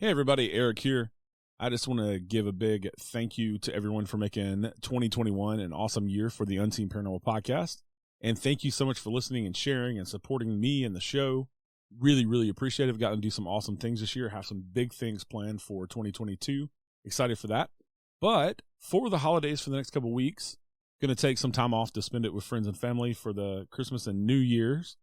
Hey everybody, Eric here. I just want to give a big thank you to everyone for making 2021 an awesome year for the Unseen Paranormal Podcast. And thank you so much for listening and sharing and supporting me and the show. Really, really appreciate it. I've gotten to do some awesome things this year, have some big things planned for 2022. Excited for that. But for the holidays for the next couple of weeks, going to take some time off to spend it with friends and family for the Christmas and New Year's.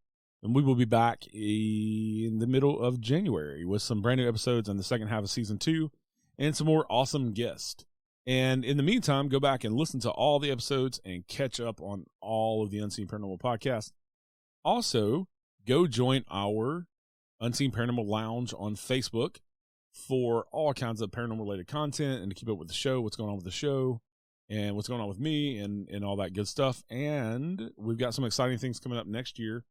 And we will be back in the middle of January with some brand new episodes in the second half of season 2 and some more awesome guests. And in the meantime, go back and listen to all the episodes and catch up on all of the Unseen Paranormal Podcast. Also, go join our Unseen Paranormal Lounge on Facebook for all kinds of paranormal related content and to keep up with the show, what's going on with the show and what's going on with me and all that good stuff. And we've got some exciting things coming up next year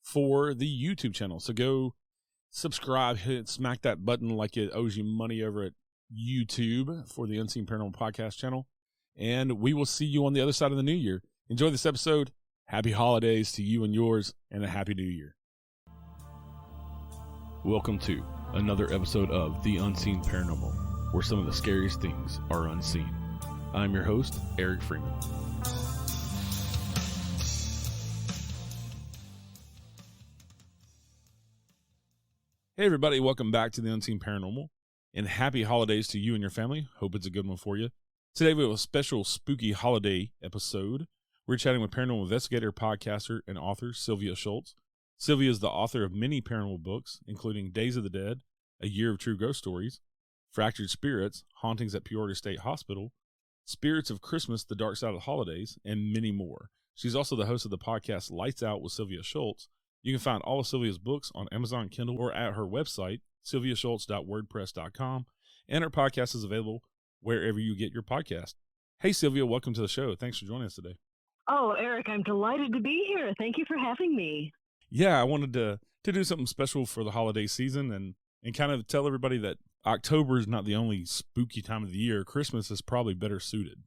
for the YouTube channel. So go subscribe, smack that button like it owes you money over at YouTube for the Unseen Paranormal Podcast channel. And we will see you on the other side of the new year. Enjoy this episode. Happy holidays to you and yours, and a happy new year. Welcome to another episode of The Unseen Paranormal, where some of the scariest things are unseen. I'm your host, Eric Freeman. Hey everybody, welcome back to the Unseen Paranormal, and happy holidays to you and your family. Hope it's a good one for you. Today we have a special spooky holiday episode. We're chatting with paranormal investigator, podcaster, and author Sylvia Shults. Sylvia is the author of many paranormal books, including Days of the Dead, A Year of True Ghost Stories, Fractured Spirits, Hauntings at Peoria State Hospital, Spirits of Christmas, The Dark Side of the Holidays, and many more. She's also the host of the podcast Lights Out with Sylvia Shults. You can find all of Sylvia's books on Amazon Kindle or at her website, sylviashults.wordpress.com, and her podcast is available wherever you get your podcast. Hey, Sylvia, welcome to the show. Thanks for joining us today. Oh, Eric, I'm delighted to be here. Thank you for having me. Yeah, I wanted to do something special for the holiday season and kind of tell everybody that October is not the only spooky time of the year. Christmas is probably better suited.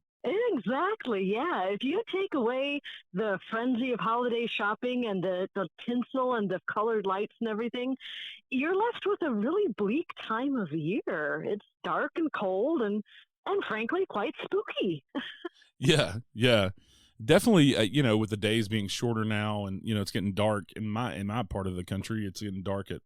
Exactly, yeah. If you take away the frenzy of holiday shopping and the tinsel and the colored lights and everything, you're left with a really bleak time of year. It's dark and cold and frankly, quite spooky. Yeah. Definitely, with the days being shorter now and, it's getting dark in my part of the country, it's getting dark at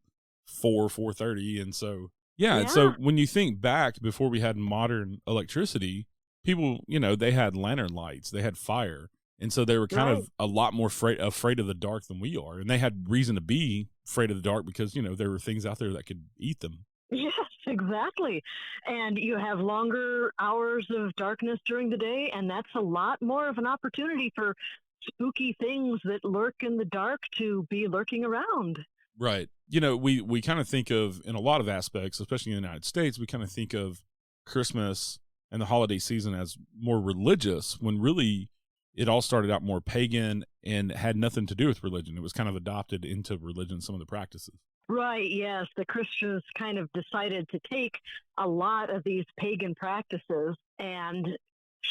4:30. And so, yeah. So when you think back before we had modern electricity, people, they had lantern lights, they had fire. And so they were kind of a lot more afraid of the dark than we are. And they had reason to be afraid of the dark because, there were things out there that could eat them. Yes, exactly. And you have longer hours of darkness during the day, and that's a lot more of an opportunity for spooky things that lurk in the dark to be lurking around. Right. We kind of think of, in a lot of aspects, especially in the United States, we kind of think of Christmas and the holiday season as more religious, when really it all started out more pagan and had nothing to do with religion. It was kind of adopted into religion, some of the practices. Right, yes. The Christians kind of decided to take a lot of these pagan practices and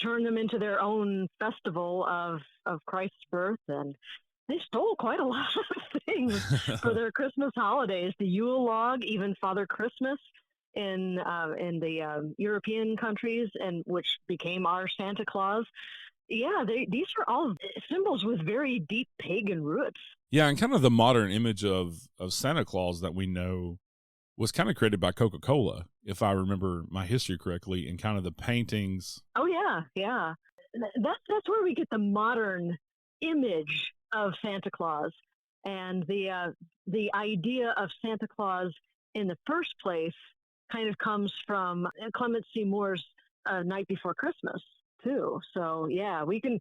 turn them into their own festival of Christ's birth, and they stole quite a lot of things for their Christmas holidays. The Yule log, even Father Christmas in the European countries, and which became our Santa Claus. Yeah, these are all symbols with very deep pagan roots. Yeah, and kind of the modern image of Santa Claus that we know was kind of created by Coca-Cola, if I remember my history correctly, and kind of the paintings. Oh, yeah. That's where we get the modern image of Santa Claus. And the idea of Santa Claus in the first place kind of comes from Clement C. Moore's Night Before Christmas, too. So, yeah, we can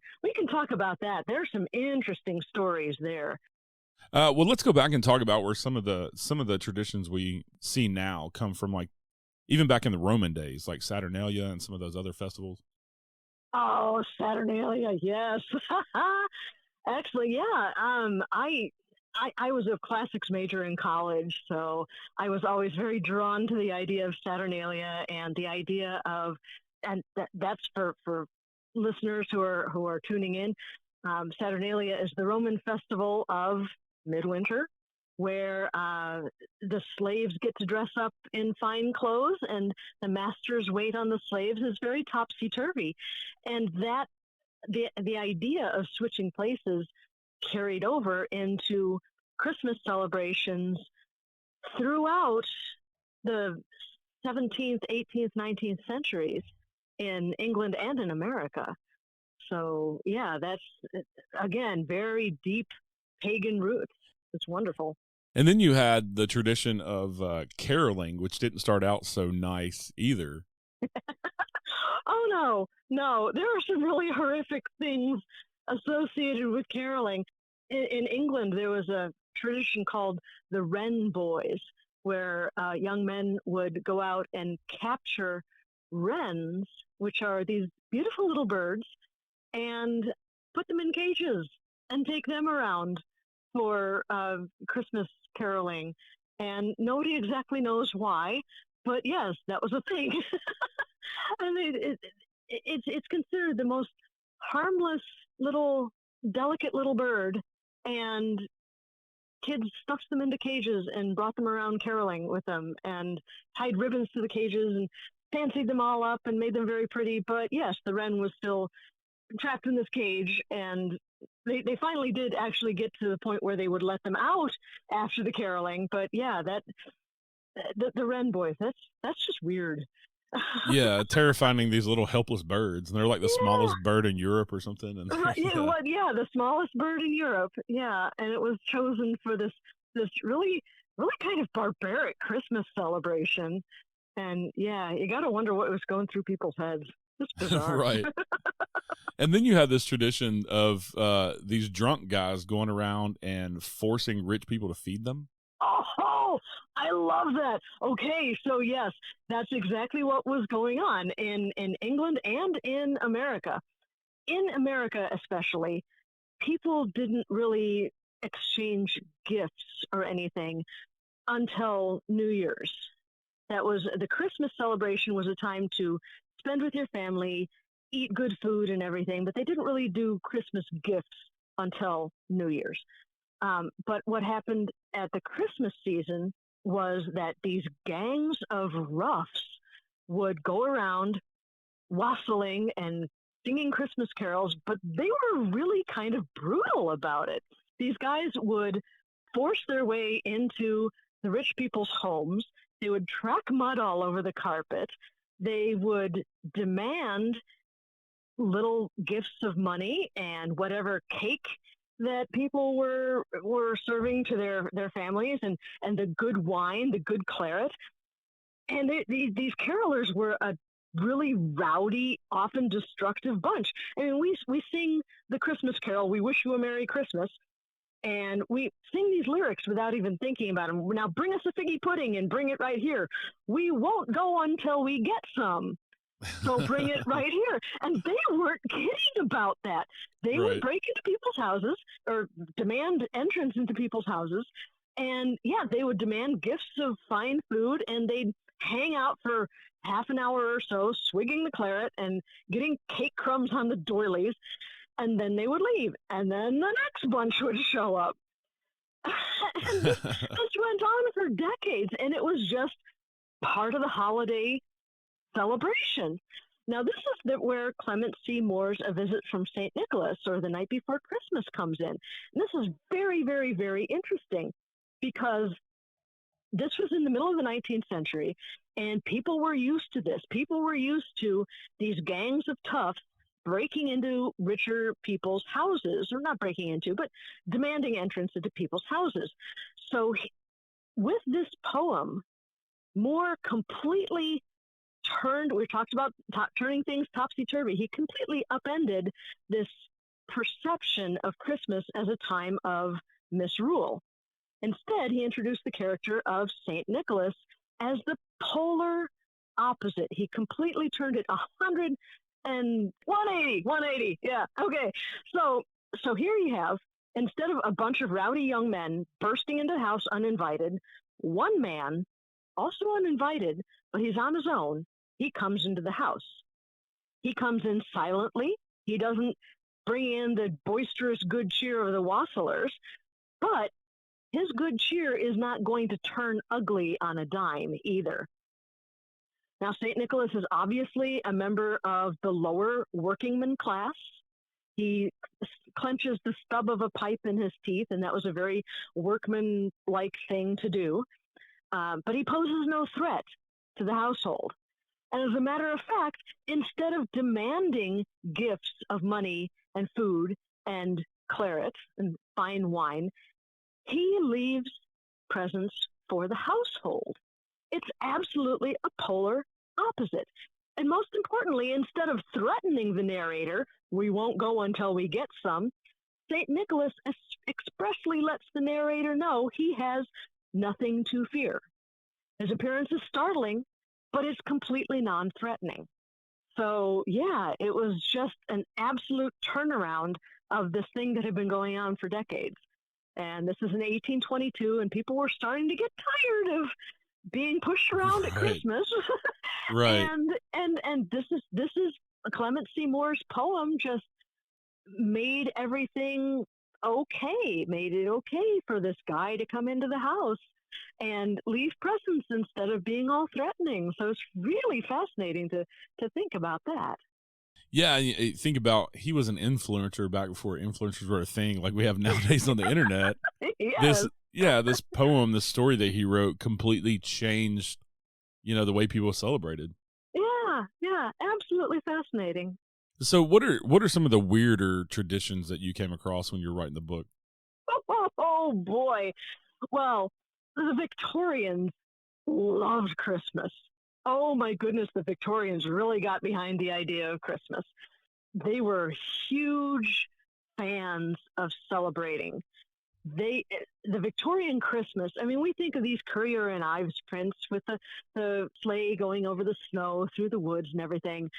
talk about that. There's some interesting stories there. Well, let's go back and talk about where some of the traditions we see now come from, like even back in the Roman days, like Saturnalia and some of those other festivals. Oh, Saturnalia, yes. Actually, yeah. I was a classics major in college, so I was always very drawn to the idea of Saturnalia and the idea of, and that's for listeners who are tuning in. Saturnalia is the Roman festival of midwinter, where the slaves get to dress up in fine clothes and the masters wait on the slaves is very topsy-turvy. And that the idea of switching places carried over into Christmas celebrations throughout the 17th, 18th, 19th centuries in England and in America. So, yeah, that's, again, very deep pagan roots. It's wonderful. And then you had the tradition of caroling, which didn't start out so nice either. Oh, no. There are some really horrific things associated with caroling. In England, there was a tradition called the Wren Boys, where young men would go out and capture wrens, which are these beautiful little birds, and put them in cages and take them around for Christmas caroling. And nobody exactly knows why, but yes, that was a thing. I mean, it's considered the most harmless little, delicate little bird, and kids stuffed them into cages and brought them around caroling with them and tied ribbons to the cages and fancied them all up and made them very pretty. But yes, the wren was still trapped in this cage, and they finally did actually get to the point where they would let them out after the caroling. But yeah, the Wren Boys, that's just weird. Yeah, terrifying these little helpless birds, and they're like the smallest bird in Europe or something. And the smallest bird in Europe. Yeah, and it was chosen for this really kind of barbaric Christmas celebration. And yeah, you got to wonder what was going through people's heads. It's bizarre. Right. And then you have this tradition of these drunk guys going around and forcing rich people to feed them. Oh, I love that. Okay, so yes, that's exactly what was going on in England and in America. In America especially, people didn't really exchange gifts or anything until New Year's. That was the Christmas celebration was a time to spend with your family, eat good food and everything, but they didn't really do Christmas gifts until New Year's. But what happened at the Christmas season was that these gangs of roughs would go around wassailing and singing Christmas carols, but they were really kind of brutal about it. These guys would force their way into the rich people's homes. They would track mud all over the carpet. They would demand little gifts of money and whatever cake that people were serving to their families, and the good wine, the good claret. And these carolers were a really rowdy, often destructive bunch. I mean, we sing the Christmas carol, "We Wish You a Merry Christmas," and we sing these lyrics without even thinking about them. Now bring us a figgy pudding and bring it right here. We won't go until we get some. So bring it right here. And they weren't kidding about that. They would break into people's houses or demand entrance into people's houses. And yeah, they would demand gifts of fine food, and they'd hang out for half an hour or so, swigging the claret and getting cake crumbs on the doilies. And then they would leave. And then the next bunch would show up. And this went on for decades. And it was just part of the holiday celebration. Now, this is where Clement C. Moore's A Visit from St. Nicholas, or The Night Before Christmas, comes in. And this is very, very, very interesting, because this was in the middle of the 19th century, and people were used to this. People were used to these gangs of toughs breaking into richer people's houses, or not breaking into, but demanding entrance into people's houses. So with this poem, Moore completely we talked about turning things topsy-turvy. He completely upended this perception of Christmas as a time of misrule. Instead, he introduced the character of St. Nicholas as the polar opposite. He completely turned it 180. Yeah. Okay. So here you have, instead of a bunch of rowdy young men bursting into the house uninvited, one man, also uninvited, but he's on his own, he comes into the house. He comes in silently. He doesn't bring in the boisterous good cheer of the wassailers, but his good cheer is not going to turn ugly on a dime either. Now, St. Nicholas is obviously a member of the lower workingman class. He clenches the stub of a pipe in his teeth, and that was a very workman-like thing to do. But he poses no threat to the household. And as a matter of fact, instead of demanding gifts of money and food and claret and fine wine, he leaves presents for the household. It's absolutely a polar opposite. And most importantly, instead of threatening the narrator, we won't go until we get some, St. Nicholas expressly lets the narrator know he has nothing to fear. His appearance is startling, but it's completely non-threatening. So, yeah, it was just an absolute turnaround of this thing that had been going on for decades. And this is in 1822, and people were starting to get tired of being pushed around at Christmas. Right. And this is Clement Seymour's poem just made everything okay, made it okay for this guy to come into the house and leave presents instead of being all threatening. So it's really fascinating to think about that. Yeah, think about, he was an influencer back before influencers were a thing like we have nowadays on the internet. Yes. This poem, this story that he wrote completely changed, the way people celebrated. Yeah, absolutely fascinating. So what are some of the weirder traditions that you came across when you were writing the book? Oh boy. Well, the Victorians loved Christmas. Oh my goodness, the Victorians really got behind the idea of Christmas. They were huge fans of celebrating. The Victorian Christmas, I mean, we think of these Currier and Ives prints with the sleigh going over the snow through the woods and everything.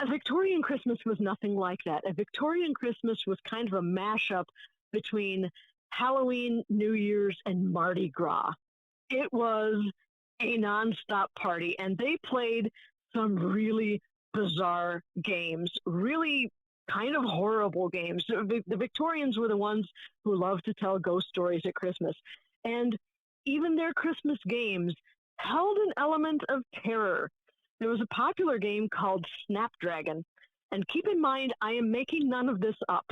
A Victorian Christmas was nothing like that. A Victorian Christmas was kind of a mashup between Halloween, New Year's, and Mardi Gras. It was a nonstop party, and they played some really bizarre games, really kind of horrible games. The Victorians were the ones who loved to tell ghost stories at Christmas, and even their Christmas games held an element of terror. There was a popular game called Snapdragon, and keep in mind, I am making none of this up.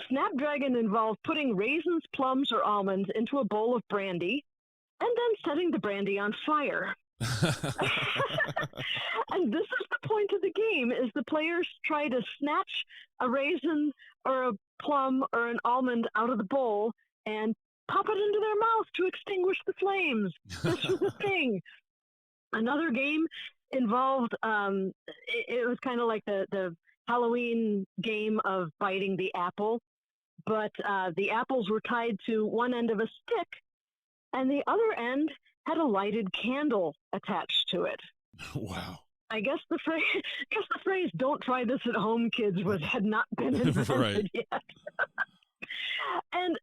Snapdragon involved putting raisins, plums, or almonds into a bowl of brandy and then setting the brandy on fire. And this is the point of the game, is the players try to snatch a raisin or a plum or an almond out of the bowl and pop it into their mouth to extinguish the flames. This was a thing. Another game involved, it was kind of like the Halloween game of biting the apple, but the apples were tied to one end of a stick, and the other end had a lighted candle attached to it. Wow. I guess the phrase "Don't try this at home, kids" had not been invented yet. And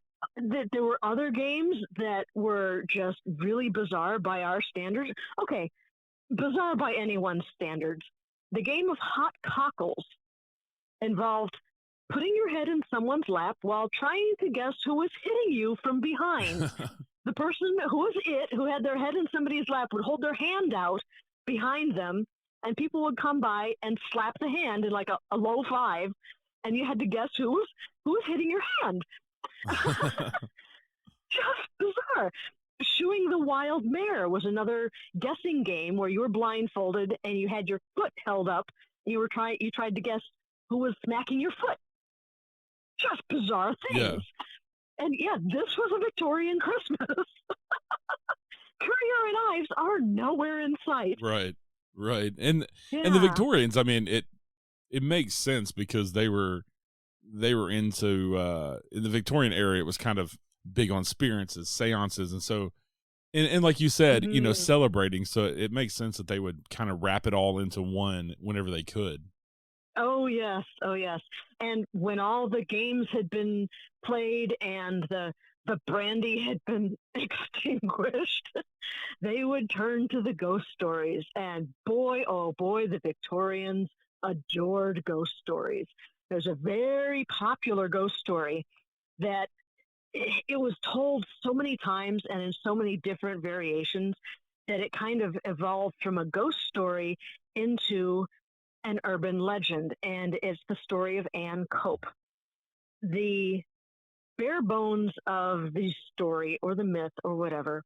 there were other games that were just really bizarre by our standards. Okay, bizarre by anyone's standards. The game of hot cockles involved putting your head in someone's lap while trying to guess who was hitting you from behind. The person who had their head in somebody's lap would hold their hand out behind them, and people would come by and slap the hand in like a low five, and you had to guess who was hitting your hand. Just bizarre. Shoeing the wild mare was another guessing game where you were blindfolded and you had your foot held up. And you tried to guess who was smacking your foot. Just bizarre things. Yeah. And yeah, this was a Victorian Christmas. Currier and Ives are nowhere in sight. Right. And the Victorians, I mean, it makes sense because they were into in the Victorian era, it was kind of big on spirits, seances, and so and like you said, celebrating, so it makes sense that they would kind of wrap it all into one whenever they could. Oh yes. And when all the games had been played and the brandy had been extinguished, they would turn to the ghost stories. And boy, oh boy, the Victorians adored ghost stories. There's a very popular ghost story that it was told so many times and in so many different variations that it kind of evolved from a ghost story into an urban legend. And it's the story of Anne Cope. The bare bones of the story or the myth or whatever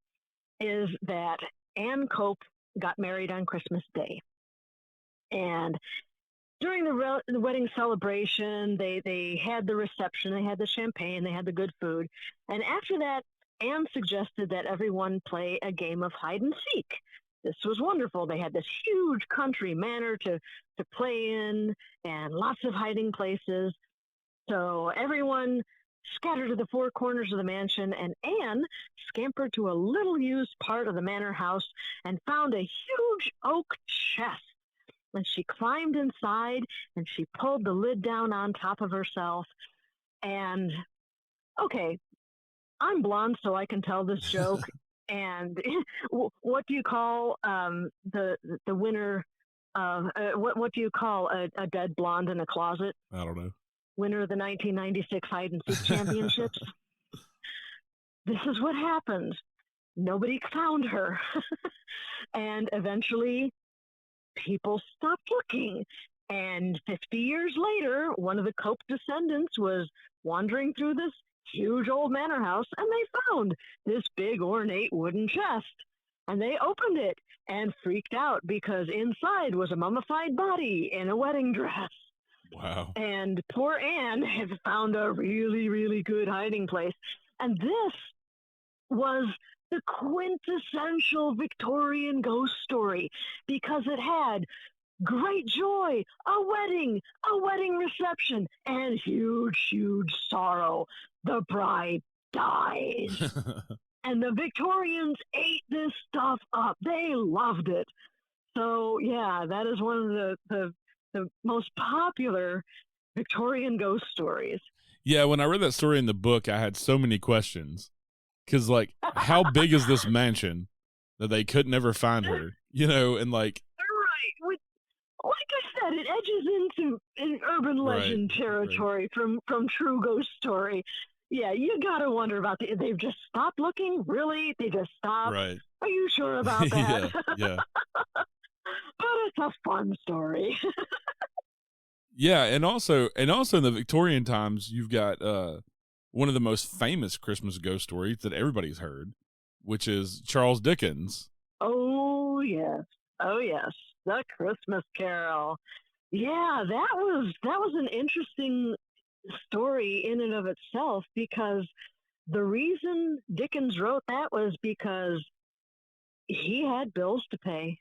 is that Anne Cope got married on Christmas Day. And during the wedding celebration, they had the reception, they had the champagne, they had the good food. And after that, Anne suggested that everyone play a game of hide and seek. This was wonderful. They had this huge country manor to play in and lots of hiding places. So everyone scattered to the four corners of the mansion, and Anne scampered to a little used part of the manor house and found a huge oak chest. And she climbed inside and she pulled the lid down on top of herself. And okay, I'm blonde, so I can tell this joke. And what do you call the winner of what do you call a dead blonde in a closet? I don't know. Winner of the 1996 hide and seek championships. This is what happened. Nobody found her, and eventually people stopped looking. And 50 years later, one of the Cope descendants was wandering through this huge old manor house, and they found this big ornate wooden chest. And they opened it and freaked out because inside was a mummified body in a wedding dress. Wow. And poor Anne had found a really, really good hiding place. And this was the quintessential Victorian ghost story because it had great joy, a wedding reception, and huge, huge sorrow. The bride dies. And the Victorians ate this stuff up. They loved it. So, yeah, that is one of the most popular Victorian ghost stories. Yeah, when I read that story in the book, I had so many questions. Because, like, how big is this mansion that they could never find her? You know, and like... Right. Like I said, it edges into an urban legend territory from true ghost story. Yeah, you gotta wonder about they've just stopped looking? Really? They just stopped? Right. Are you sure about that? Yeah. But it's a fun story. Yeah, and also in the Victorian times, you've got one of the most famous Christmas ghost stories that everybody's heard, which is Charles Dickens. Oh yes, The Christmas Carol. Yeah, that was an interesting story in and of itself, because the reason Dickens wrote that was because he had bills to pay.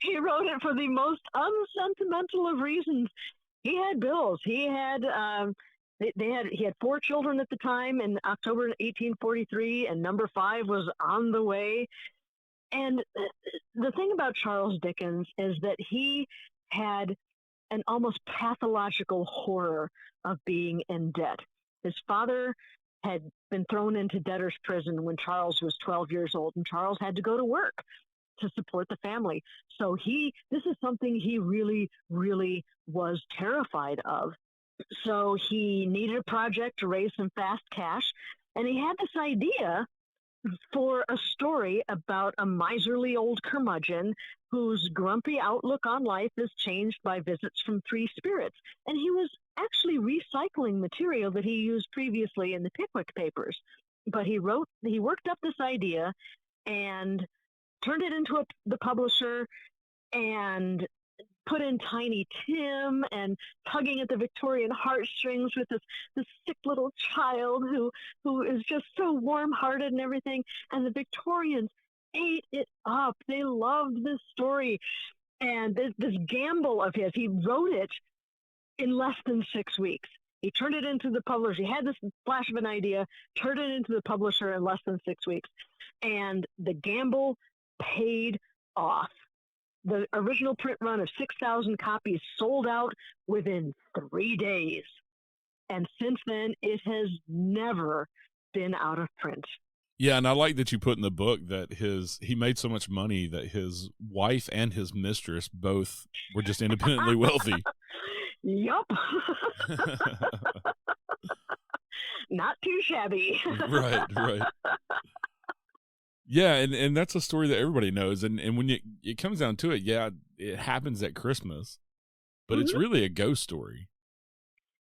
He wrote it for the most unsentimental of reasons. He had bills. He had he had 4 children at the time in October 1843, and number 5 was on the way. And the thing about Charles Dickens is that he had an almost pathological horror of being in debt. His father had been thrown into debtor's prison when Charles was 12 years old, and Charles had to go to work to support the family. So this is something he really, really was terrified of. So he needed a project to raise some fast cash, and he had this idea for a story about a miserly old curmudgeon whose grumpy outlook on life is changed by visits from 3 spirits. And he was actually recycling material that he used previously in the Pickwick Papers. But he worked up this idea and turned it into the publisher, and put in Tiny Tim and tugging at the Victorian heartstrings with this sick little child who is just so warm-hearted and everything. And the Victorians ate it up. They loved this story. And this gamble of his, he wrote it in less than 6 weeks. He turned it into the publisher. He had this flash of an idea, turned it into the publisher in less than 6 weeks. And the gamble paid off. The original print run of 6,000 copies sold out within 3 days. And since then, it has never been out of print. Yeah, and I like that you put in the book that he made so much money that his wife and his mistress both were just independently wealthy. Yup. Not too shabby. Right, right. Yeah, and that's a story that everybody knows. And when it comes down to it, yeah, it happens at Christmas, but it's Mhm. really a ghost story.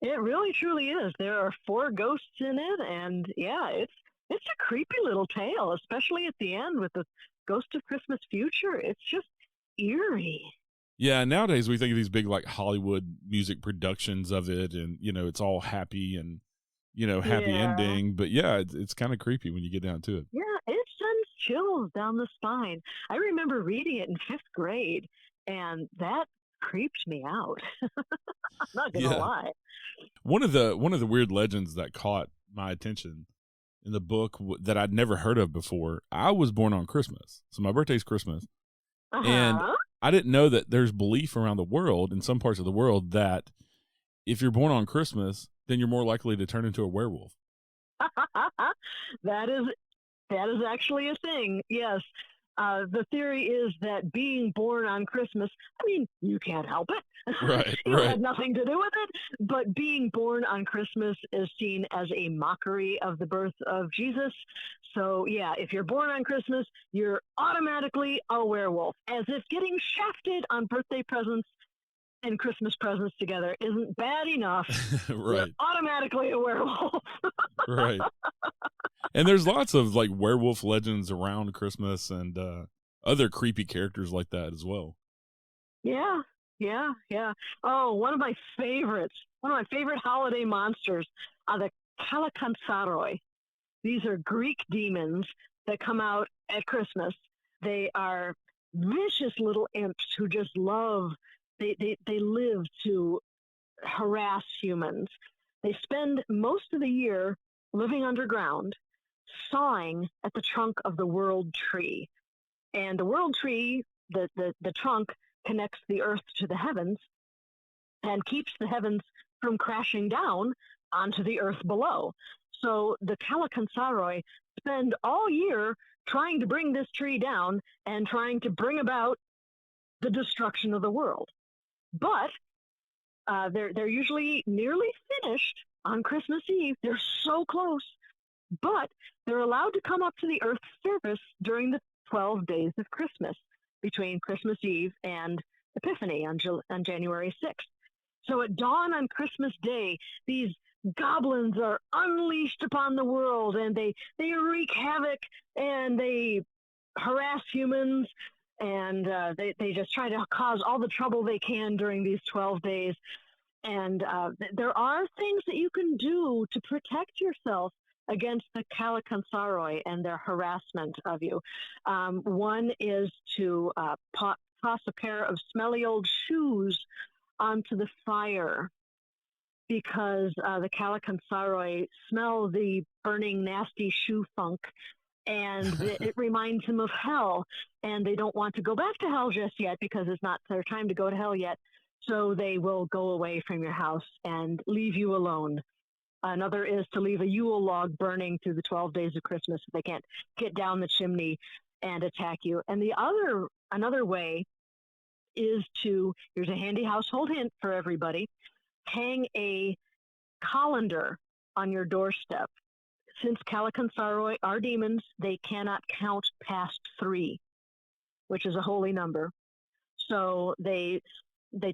It really truly is. There are 4 ghosts in it, and yeah, it's a creepy little tale, especially at the end with the Ghost of Christmas Future. It's just eerie. Yeah, nowadays we think of these big like Hollywood music productions of it, and it's all happy and happy Yeah. ending. But yeah, it's kind of creepy when you get down to it. Yeah, it sends chills down the spine. I remember reading it in 5th grade, and that creeped me out. I'm not gonna Yeah, lie. one of the weird legends that caught my attention in the book that I'd never heard of before. I was born on Christmas, so my birthday's Christmas, and Uh-huh. I didn't know that there's belief around the world, in some parts of the world, that if you're born on Christmas, then you're more likely to turn into a werewolf. that is That is actually a thing, yes. The theory is that being born on Christmas, I mean, you can't help it. Right, You right. had nothing to do with it. But being born on Christmas is seen as a mockery of the birth of Jesus. So, yeah, if you're born on Christmas, you're automatically a werewolf, as if getting shafted on birthday presents and Christmas presents together isn't bad enough. You're Right, automatically a werewolf. right. And there's lots of like werewolf legends around Christmas and other creepy characters like that as well. Yeah, yeah. Oh, one of my favorite holiday monsters are the Calacansaroy. These are Greek demons that come out at Christmas. They are vicious little imps who just they live to harass humans. They spend most of the year living underground, sawing at the trunk of the world tree. And the world tree, the trunk connects the earth to the heavens and keeps the heavens from crashing down onto the earth below. So the Calacansaroi spend all year trying to bring this tree down and trying to bring about the destruction of the world. But they're usually nearly finished on Christmas Eve. They're so close, but they're allowed to come up to the Earth's surface during the 12 days of Christmas, between Christmas Eve and Epiphany on January 6th. So at dawn on Christmas Day, these goblins are unleashed upon the world, and they wreak havoc, and they harass humans, and they just try to cause all the trouble they can during these 12 days. And there are things that you can do to protect yourself against the Calacansaroi and their harassment of you. One is to toss a pair of smelly old shoes onto the fire, because the Calacansaroi smell the burning, nasty shoe funk, and it reminds them of hell. And they don't want to go back to hell just yet, because it's not their time to go to hell yet. So they will go away from your house and leave you alone. Another is to leave a Yule log burning through the 12 days of Christmas so they can't get down the chimney and attack you. And another way is to, here's a handy household hint for everybody, hang a colander on your doorstep. Since Calacansaroi are demons, they cannot count past 3, which is a holy number. So they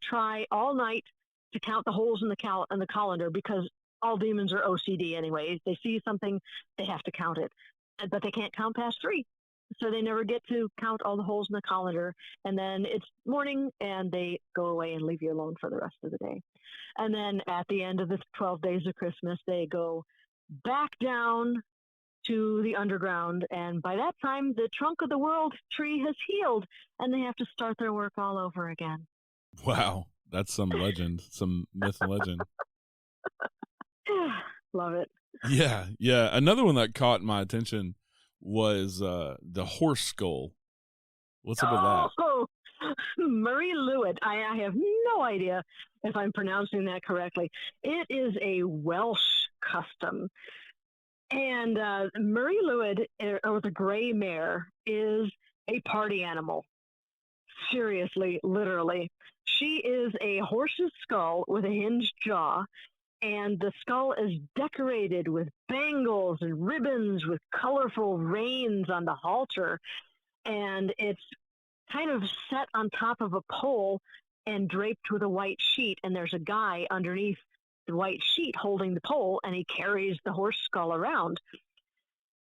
try all night to count the holes in the colander, because all demons are OCD anyway. If they see something, they have to count it, but they can't count past 3. So they never get to count all the holes in the colander. And then it's morning, and they go away and leave you alone for the rest of the day. And then at the end of the 12 days of Christmas, they go back down to the underground. And by that time, the trunk of the world tree has healed, and they have to start their work all over again. Wow, that's some legend, some myth and legend. Love it. Yeah, yeah. Another one that caught my attention was the horse skull. What's up with that? Oh, Marie Lewitt. I have no idea if I'm pronouncing that correctly. It is a Welsh custom. And Marie Lewitt, or the gray mare, is a party animal. Seriously, literally. She is a horse's skull with a hinged jaw, and the skull is decorated with bangles and ribbons with colorful reins on the halter, and it's kind of set on top of a pole and draped with a white sheet, and there's a guy underneath the white sheet holding the pole, and he carries the horse skull around.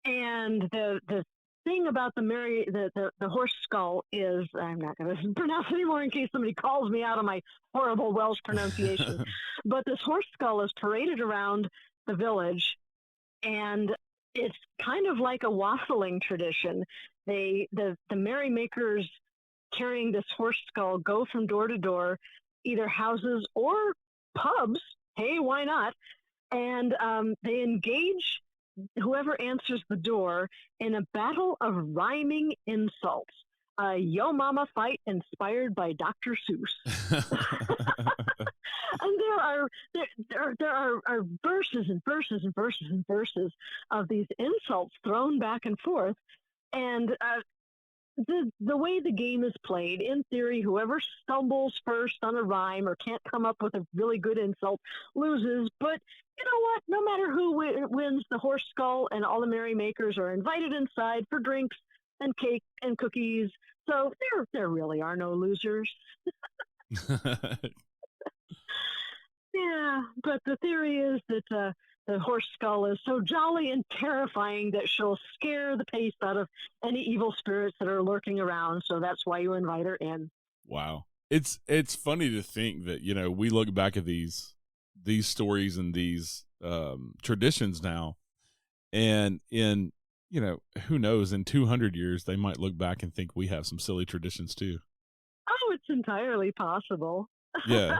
And the thing about the horse skull is, I'm not going to pronounce it anymore in case somebody calls me out on my horrible Welsh pronunciation, but this horse skull is paraded around the village, and it's kind of like a wassailing tradition. The merrymakers carrying this horse skull go from door to door, either houses or pubs. Hey, why not? And they engage whoever answers the door in a battle of rhyming insults. A Yo Mama fight inspired by Dr. Seuss. And there are verses and verses and verses and verses of these insults thrown back and forth. And the way the game is played, in theory, whoever stumbles first on a rhyme or can't come up with a really good insult loses. But you know what? No matter who wins, the horse skull and all the merrymakers are invited inside for drinks and cake and cookies. So there really are no losers. Yeah, but the theory is that the horse skull is so jolly and terrifying that she'll scare the paste out of any evil spirits that are lurking around. So that's why you invite her in. Wow. It's funny to think that, we look back at these stories and these traditions now, and in, who knows, in 200 years, they might look back and think we have some silly traditions too. Oh, it's entirely possible. Yeah.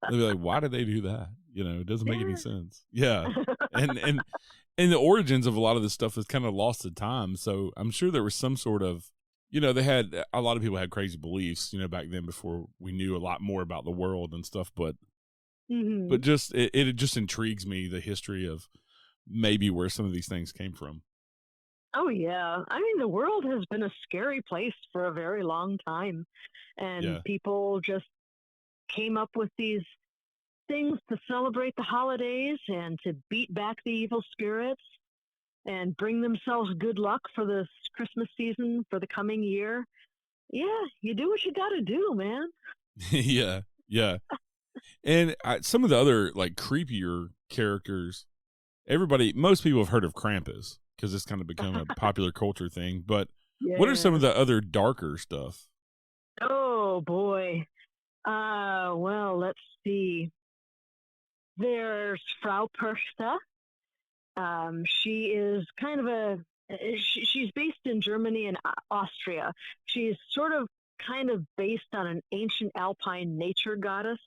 They'll be like, why did they do that? It doesn't make any sense. Yeah. And the origins of a lot of this stuff is kind of lost to time. So I'm sure there was some sort of, they had, a lot of people had crazy beliefs, back then before we knew a lot more about the world and stuff. But just, it just intrigues me, the history of maybe where some of these things came from. Oh, yeah. I mean, the world has been a scary place for a very long time. And people just came up with these things to celebrate the holidays and to beat back the evil spirits and bring themselves good luck for this Christmas season, for the coming year. Yeah, you do what you got to do, man. Yeah. And some of the other, like, creepier characters, most people have heard of Krampus because it's kind of become a popular culture thing. But what are some of the other darker stuff? Oh, boy. Well, let's see. There's Fraupurcta. She is kind of she's based in Germany and Austria. She's sort of kind of based on an ancient alpine nature goddess.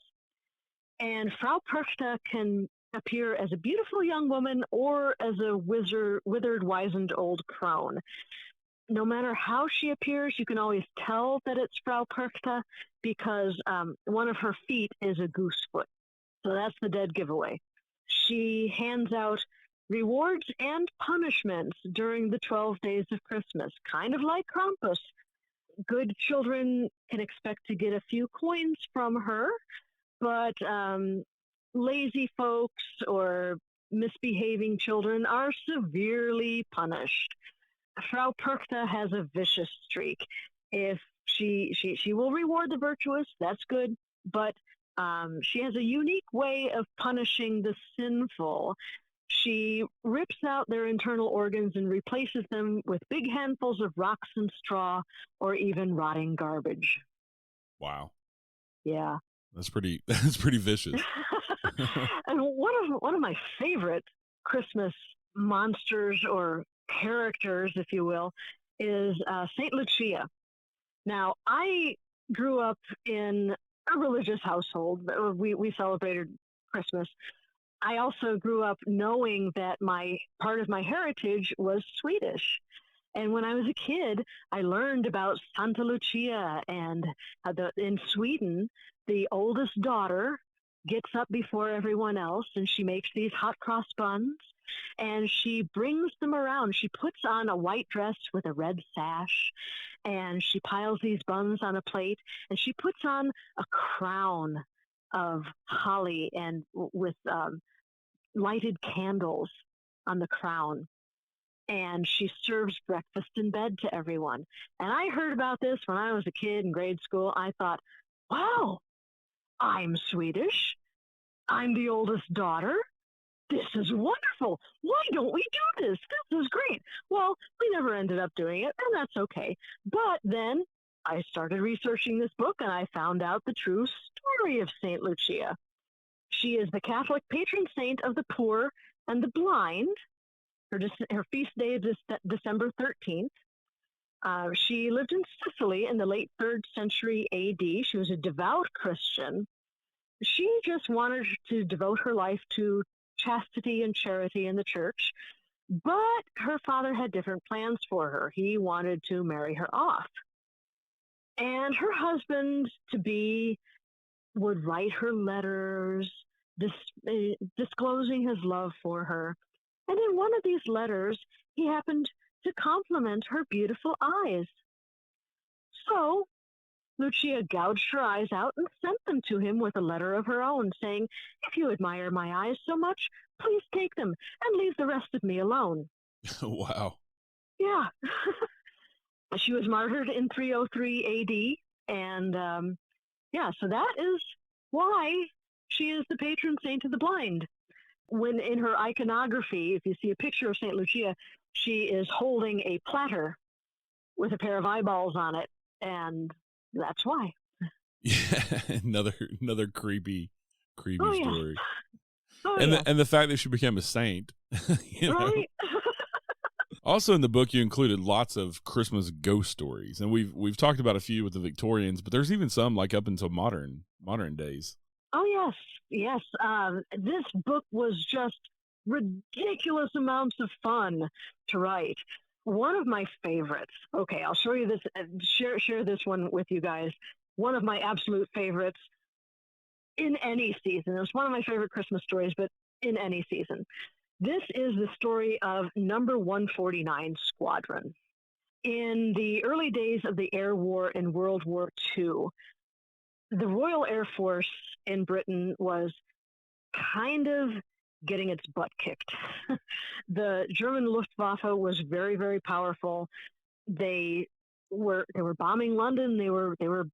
And Fraupurcta can appear as a beautiful young woman or as a withered, wizened old crone. No matter how she appears, you can always tell that it's Fraupurcta because one of her feet is a goose foot. So that's the dead giveaway. She hands out rewards and punishments during the 12 days of Christmas, kind of like Krampus. Good children can expect to get a few coins from her, but lazy folks or misbehaving children are severely punished. Fraupurcta has a vicious streak. If she will reward the virtuous, that's good, but she has a unique way of punishing the sinful. She rips out their internal organs and replaces them with big handfuls of rocks and straw or even rotting garbage. Wow. Yeah. That's pretty vicious. And one of my favorite Christmas monsters or characters, if you will, is Saint Lucia. Now, I grew up in a religious household. We celebrated Christmas. I also grew up knowing that part of my heritage was Swedish. And when I was a kid, I learned about Santa Lucia, and in Sweden, the oldest daughter gets up before everyone else, and she makes these hot cross buns, and she brings them around. She puts on a white dress with a red sash, and she piles these buns on a plate, and she puts on a crown of holly and with lighted candles on the crown. And she serves breakfast in bed to everyone. And I heard about this when I was a kid in grade school. I thought, wow, I'm Swedish. I'm the oldest daughter. This is wonderful. Why don't we do this? This is great. Well, we never ended up doing it, and that's okay. But then I started researching this book, and I found out the true story of St. Lucia. She is the Catholic patron saint of the poor and the blind. Her feast day is December 13th. She lived in Sicily in the late 3rd century AD. She was a devout Christian. She just wanted to devote her life to chastity and charity in the church, but her father had different plans for her. He wanted to marry her off. And her husband would write her letters, disclosing his love for her. And in one of these letters, he happened to compliment her beautiful eyes. So Lucia gouged her eyes out and sent them to him with a letter of her own, saying, "If you admire my eyes so much, please take them and leave the rest of me alone." Wow. Yeah. She was martyred in 303 AD. And so that is why she is the patron saint of the blind. When in her iconography, if you see a picture of St. Lucia, she is holding a platter with a pair of eyeballs on it. And that's why. Yeah, another creepy story. Oh, and the fact that she became a saint. Right. Also in the book, you included lots of Christmas ghost stories, and we've talked about a few with the Victorians, but there's even some like up until modern days. Oh yes. This book was just ridiculous amounts of fun to write. One of my favorites. Okay, I'll show you this. Share this one with you guys. One of my absolute favorites in any season. It was one of my favorite Christmas stories, but in any season. This is the story of Number 149 Squadron. In the early days of the Air War in World War II, the Royal Air Force in Britain was kind of getting its butt kicked. The German Luftwaffe was very, very powerful. They were bombing London. They were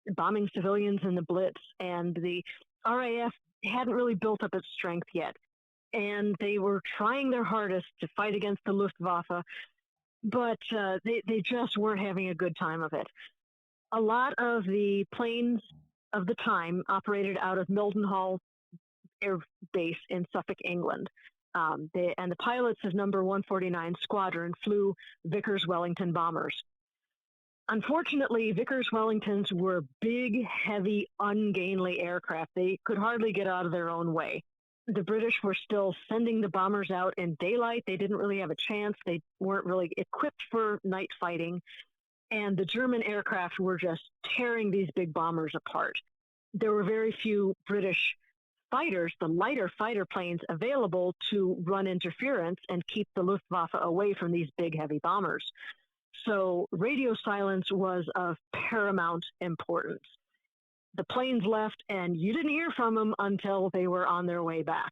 bombing civilians in the Blitz, and the RAF hadn't really built up its strength yet. And they were trying their hardest to fight against the Luftwaffe, but they just weren't having a good time of it. A lot of the planes of the time operated out of Mildenhall Air Base in Suffolk, England. And the pilots of Number 149 Squadron flew Vickers Wellington bombers. Unfortunately, Vickers Wellingtons were big, heavy, ungainly aircraft. They could hardly get out of their own way. The British were still sending the bombers out in daylight. They didn't really have a chance. They weren't really equipped for night fighting. And the German aircraft were just tearing these big bombers apart. There were very few British fighters, the lighter fighter planes, available to run interference and keep the Luftwaffe away from these big, heavy bombers. So radio silence was of paramount importance. The planes left, and you didn't hear from them until they were on their way back.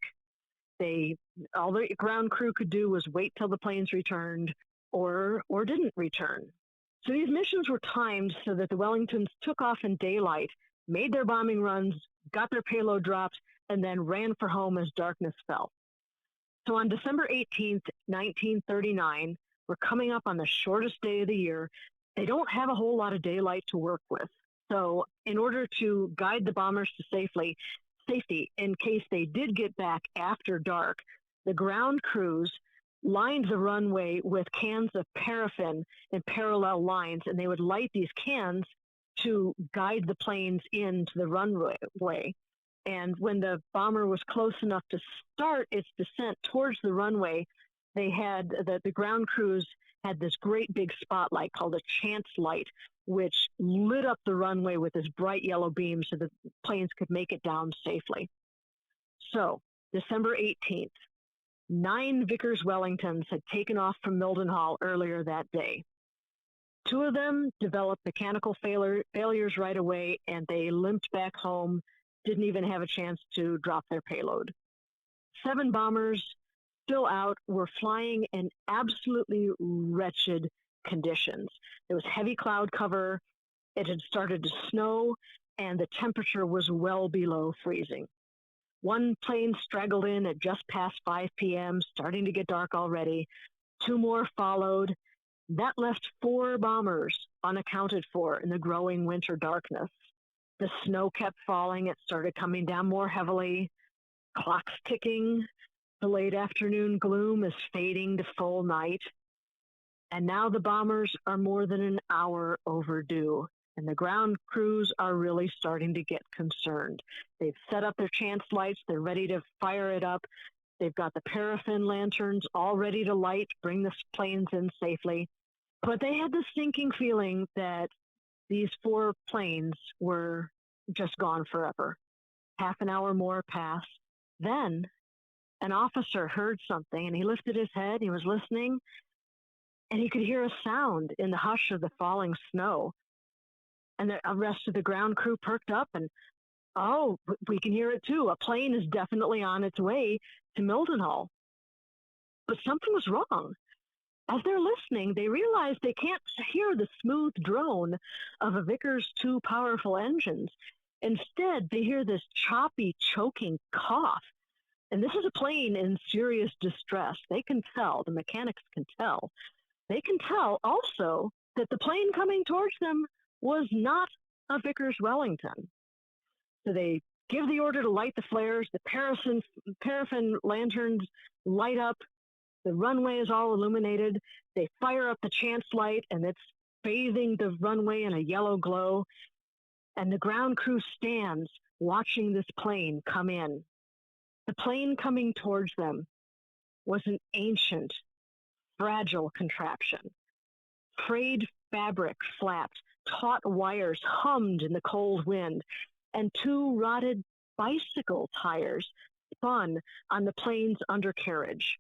All the ground crew could do was wait till the planes returned or didn't return. So these missions were timed so that the Wellingtons took off in daylight, made their bombing runs, got their payload dropped, and then ran for home as darkness fell. So on December 18th, 1939, we're coming up on the shortest day of the year. They don't have a whole lot of daylight to work with. So in order to guide the bombers to safety, in case they did get back after dark, the ground crews lined the runway with cans of paraffin in parallel lines, and they would light these cans to guide the planes into the runway. And when the bomber was close enough to start its descent towards the runway, they had the ground crews had this great big spotlight called a chance light, which lit up the runway with this bright yellow beam so the planes could make it down safely. So December 18th, 9 Vickers Wellingtons had taken off from Mildenhall earlier that day. 2 of them developed mechanical failures right away, and they limped back home didn't even have a chance to drop their payload. 7 bombers still out were flying in absolutely wretched conditions. There was heavy cloud cover, it had started to snow, and the temperature was well below freezing. One plane straggled in at just past 5 p.m., starting to get dark already. 2 more followed. That left 4 bombers unaccounted for in the growing winter darkness. The snow kept falling. It started coming down more heavily. Clocks ticking. The late afternoon gloom is fading to full night. And now the bombers are more than an hour overdue. And the ground crews are really starting to get concerned. They've set up their chance lights. They're ready to fire it up. They've got the paraffin lanterns all ready to light, bring the planes in safely. But they had the sinking feeling that these 4 planes were just gone forever. Half an hour more passed. Then an officer heard something, and he lifted his head. He was listening, and he could hear a sound in the hush of the falling snow. And the rest of the ground crew perked up, and, oh, we can hear it too. A plane is definitely on its way to Mildenhall. But something was wrong. As they're listening, they realize they can't hear the smooth drone of a Vickers' 2 powerful engines. Instead, they hear this choppy, choking cough. And this is a plane in serious distress. They can tell, the mechanics can tell. They can tell also that the plane coming towards them was not a Vickers Wellington. So they give the order to light the flares. The paraffin lanterns light up. The runway is all illuminated. They fire up the chance light, and it's bathing the runway in a yellow glow. And the ground crew stands watching this plane come in. The plane coming towards them was an ancient, fragile contraption. Frayed fabric flapped, taut wires hummed in the cold wind, and 2 rotted bicycle tires spun on the plane's undercarriage.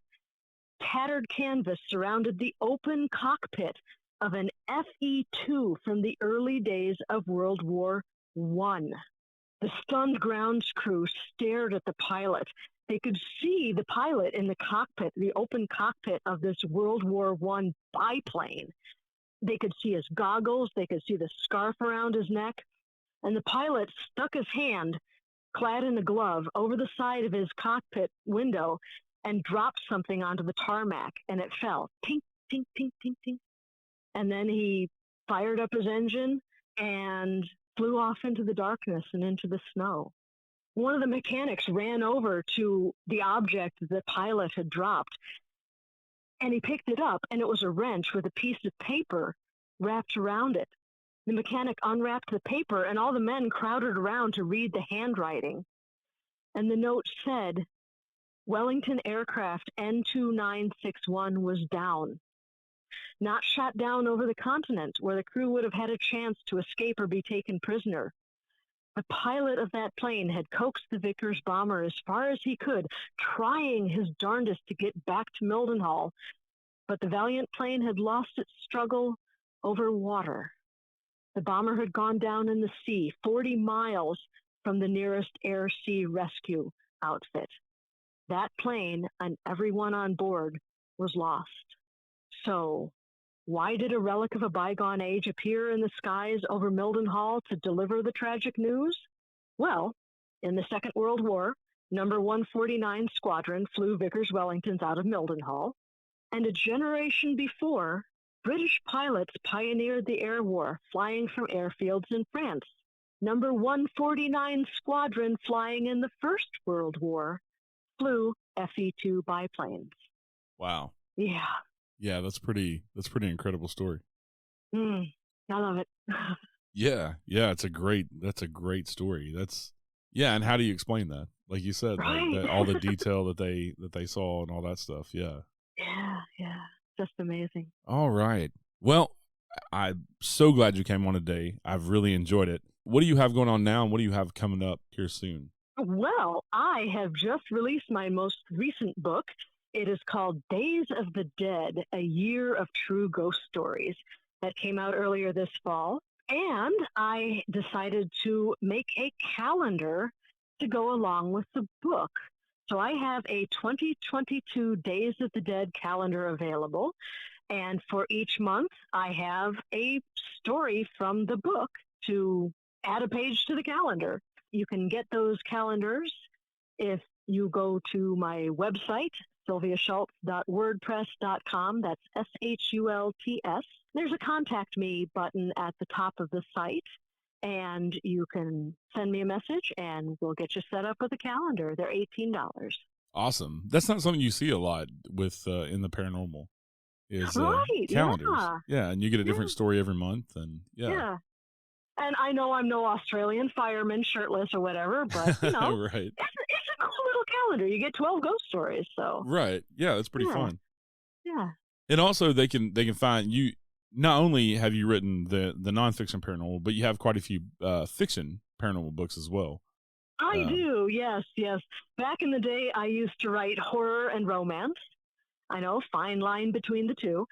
Tattered canvas surrounded the open cockpit of an FE-2 from the early days of World War I. The stunned ground crew stared at the pilot. They could see the pilot in the cockpit, the open cockpit of this World War I biplane. They could see his goggles. They could see the scarf around his neck. And the pilot stuck his hand, clad in a glove, over the side of his cockpit window and dropped something onto the tarmac, and it fell. Tink, tink, tink, tink, tink. And then he fired up his engine and flew off into the darkness and into the snow. One of the mechanics ran over to the object the pilot had dropped, and he picked it up, and it was a wrench with a piece of paper wrapped around it. The mechanic unwrapped the paper, and all the men crowded around to read the handwriting. And the note said, Wellington aircraft N2961 was down. Not shot down over the continent, where the crew would have had a chance to escape or be taken prisoner. The pilot of that plane had coaxed the Vickers bomber as far as he could, trying his darndest to get back to Mildenhall, but the valiant plane had lost its struggle over water. The bomber had gone down in the sea, 40 miles from the nearest air-sea rescue outfit. That plane and everyone on board was lost. So, why did a relic of a bygone age appear in the skies over Mildenhall to deliver the tragic news? Well, in the Second World War, number 149 Squadron flew Vickers Wellingtons out of Mildenhall, and a generation before, British pilots pioneered the air war, flying from airfields in France. Number 149 Squadron, flying in the First World War, flew FE-2 biplanes. Wow. Yeah. Yeah, that's pretty incredible story. I love it. Yeah, that's a great story. And how do you explain that? Like you said, right? like all the detail that they saw and all that stuff. Yeah. Yeah. Just amazing. All right. Well, I'm so glad you came on today. I've really enjoyed it. What do you have going on now, and what do you have coming up here soon? Well, I have just released my most recent book. It is called Days of the Dead, A Year of True Ghost Stories. That came out earlier this fall. And I decided to make a calendar to go along with the book. So I have a 2022 Days of the Dead calendar available. And for each month, I have a story from the book to add a page to the calendar. You can get those calendars if you go to my website, sylviashults.wordpress.com. That's SHULTS. There's a contact me button at the top of the site, and you can send me a message and we'll get you set up with a calendar. They're $18. Awesome. That's not something you see a lot with in the paranormal. Is calendars. Yeah, and you get a different story every month, and yeah. And I know I'm no Australian fireman shirtless or whatever, but right. It's a cool little calendar. You get 12 ghost stories, so right. Yeah, that's pretty fun. Yeah. And also they can find you. Not only have you written the nonfiction paranormal, but you have quite a few fiction paranormal books as well. I do, yes. Back in the day, I used to write horror and romance. I know, fine line between the two.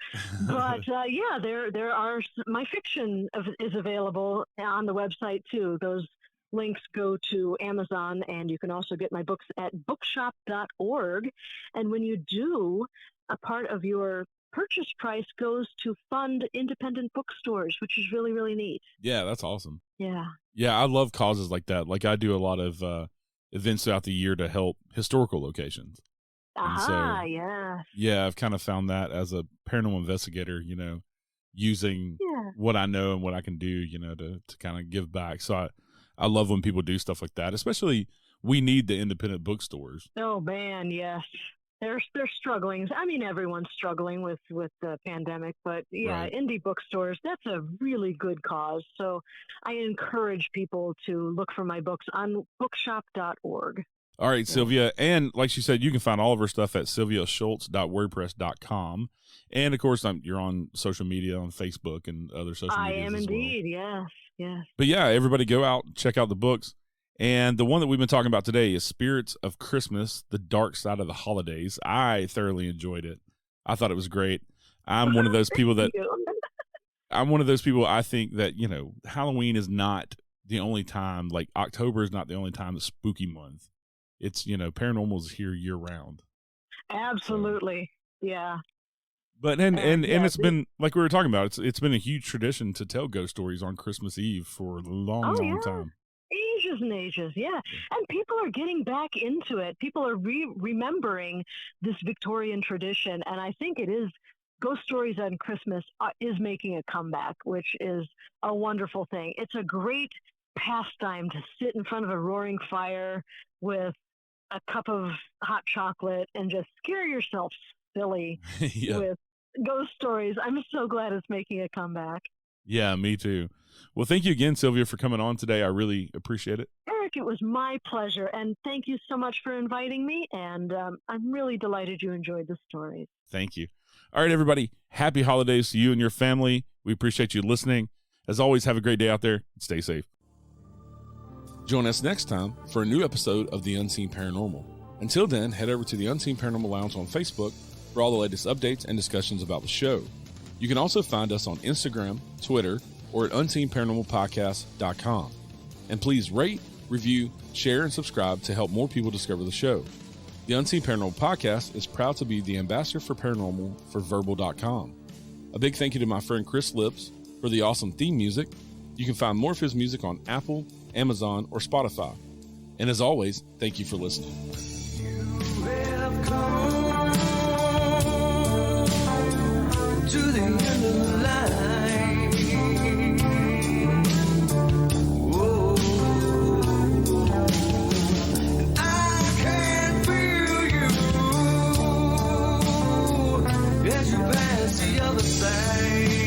But there are, my fiction is available on the website too. Those links go to Amazon, and you can also get my books at bookshop.org. And when you do, a part of your purchase price goes to fund independent bookstores, which is really, really neat. Yeah, that's awesome. Yeah. Yeah, I love causes like that. Like I do a lot of events throughout the year to help historical locations. Yeah, I've kind of found that as a paranormal investigator, using what I know and what I can do, to kind of give back. So I love when people do stuff like that, especially we need the independent bookstores. Oh man, yes. They're struggling. I mean, everyone's struggling with the pandemic, but right. Indie bookstores, that's a really good cause. So I encourage people to look for my books on bookshop.org. All right, Sylvia. And like she said, you can find all of her stuff at sylviashults.wordpress.com. And of course, you're on social media, on Facebook and other social media. I am indeed, yes. But yeah, everybody go out, check out the books. And the one that we've been talking about today is Spirits of Christmas, The Dark Side of the Holidays. I thoroughly enjoyed it. I thought it was great. I'm one of those people I think that, Halloween is not the only time, like October is not the only time, the spooky month. It's, paranormal is here year round. Absolutely. So. Yeah. But, and it's been, like we were talking about, it's been a huge tradition to tell ghost stories on Christmas Eve for a long time. Ages and ages, yeah. And people are getting back into it. People are remembering this Victorian tradition. And I think Ghost Stories on Christmas is making a comeback, which is a wonderful thing. It's a great pastime to sit in front of a roaring fire with a cup of hot chocolate and just scare yourself silly with ghost stories. I'm so glad it's making a comeback. Yeah, me too. Well, thank you again, Sylvia, for coming on today. I really appreciate it. Eric, it was my pleasure. And thank you so much for inviting me. And I'm really delighted you enjoyed the stories. Thank you. All right, everybody. Happy holidays to you and your family. We appreciate you listening. As always, have a great day out there. Stay safe. Join us next time for a new episode of The Unseen Paranormal. Until then, head over to the Unseen Paranormal Lounge on Facebook for all the latest updates and discussions about the show. You can also find us on Instagram, Twitter, or at unseenparanormalpodcast.com. And please rate, review, share, and subscribe to help more people discover the show. The Unseen Paranormal Podcast is proud to be the ambassador for paranormal for Verbal.com. A big thank you to my friend Chris Lips for the awesome theme music. You can find more of his music on Apple, Amazon, or Spotify. And as always, thank you for listening. You have come to the end of the line. Whoa. I can feel you as you pass the other side.